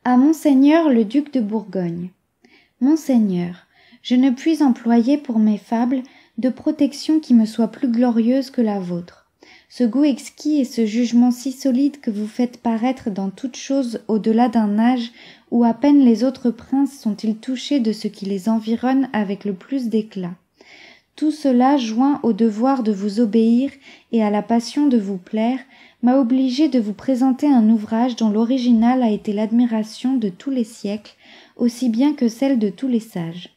À Monseigneur le duc de Bourgogne. Monseigneur, je ne puis employer pour mes fables de protection qui me soit plus glorieuse que la vôtre. Ce goût exquis et ce jugement si solide que vous faites paraître dans toute chose au-delà d'un âge où à peine les autres princes sont-ils touchés de ce qui les environne avec le plus d'éclat. Tout cela, joint au devoir de vous obéir et à la passion de vous plaire, m'a obligé de vous présenter un ouvrage dont l'original a été l'admiration de tous les siècles, aussi bien que celle de tous les sages.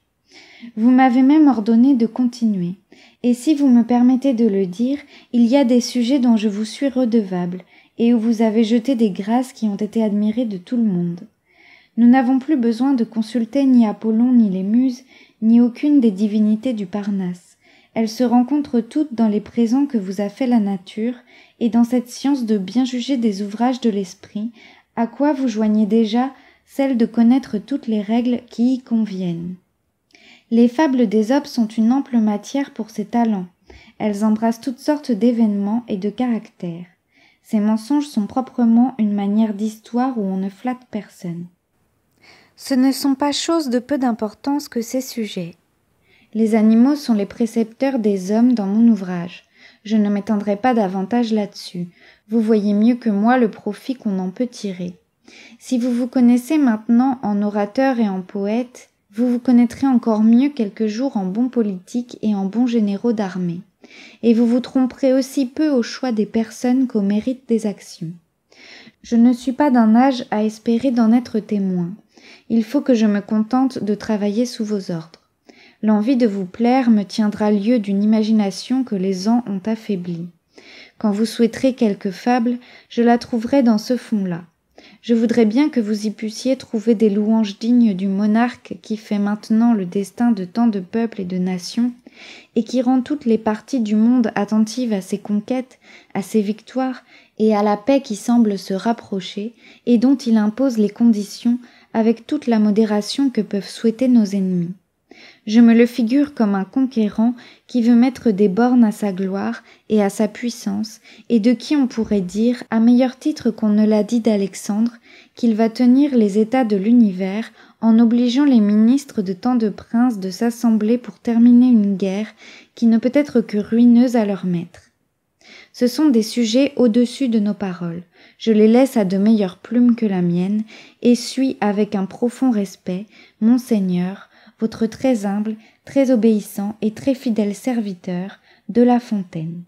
Vous m'avez même ordonné de continuer, et si vous me permettez de le dire, il y a des sujets dont je vous suis redevable, et où vous avez jeté des grâces qui ont été admirées de tout le monde. Nous n'avons plus besoin de consulter ni Apollon ni les Muses, ni aucune des divinités du Parnasse. Elles se rencontrent toutes dans les présents que vous a fait la nature, et dans cette science de bien juger des ouvrages de l'esprit, à quoi vous joignez déjà celle de connaître toutes les règles qui y conviennent. Les fables d'Ésope sont une ample matière pour ses talents. Elles embrassent toutes sortes d'événements et de caractères. Ces mensonges sont proprement une manière d'histoire où on ne flatte personne. Ce ne sont pas choses de peu d'importance que ces sujets. Les animaux sont les précepteurs des hommes dans mon ouvrage. Je ne m'étendrai pas davantage là-dessus. Vous voyez mieux que moi le profit qu'on en peut tirer. Si vous vous connaissez maintenant en orateur et en poète, vous vous connaîtrez encore mieux quelques jours en bons politiques et en bons généraux d'armée. Et vous vous tromperez aussi peu au choix des personnes qu'au mérite des actions. Je ne suis pas d'un âge à espérer d'en être témoin. Il faut que je me contente de travailler sous vos ordres. L'envie de vous plaire me tiendra lieu d'une imagination que les ans ont affaiblie. Quand vous souhaiterez quelque fable, je la trouverai dans ce fond-là. Je voudrais bien que vous y puissiez trouver des louanges dignes du monarque qui fait maintenant le destin de tant de peuples et de nations, et qui rend toutes les parties du monde attentives à ses conquêtes, à ses victoires, et à la paix qui semble se rapprocher, et dont il impose les conditions avec toute la modération que peuvent souhaiter nos ennemis. Je me le figure comme un conquérant qui veut mettre des bornes à sa gloire et à sa puissance, et de qui on pourrait dire, à meilleur titre qu'on ne l'a dit d'Alexandre, qu'il va tenir les états de l'univers en obligeant les ministres de tant de princes de s'assembler pour terminer une guerre qui ne peut être que ruineuse à leur maître. Ce sont des sujets au-dessus de nos paroles. Je les laisse à de meilleures plumes que la mienne, et suis avec un profond respect, Monseigneur, votre très humble, très obéissant et très fidèle serviteur, de La Fontaine.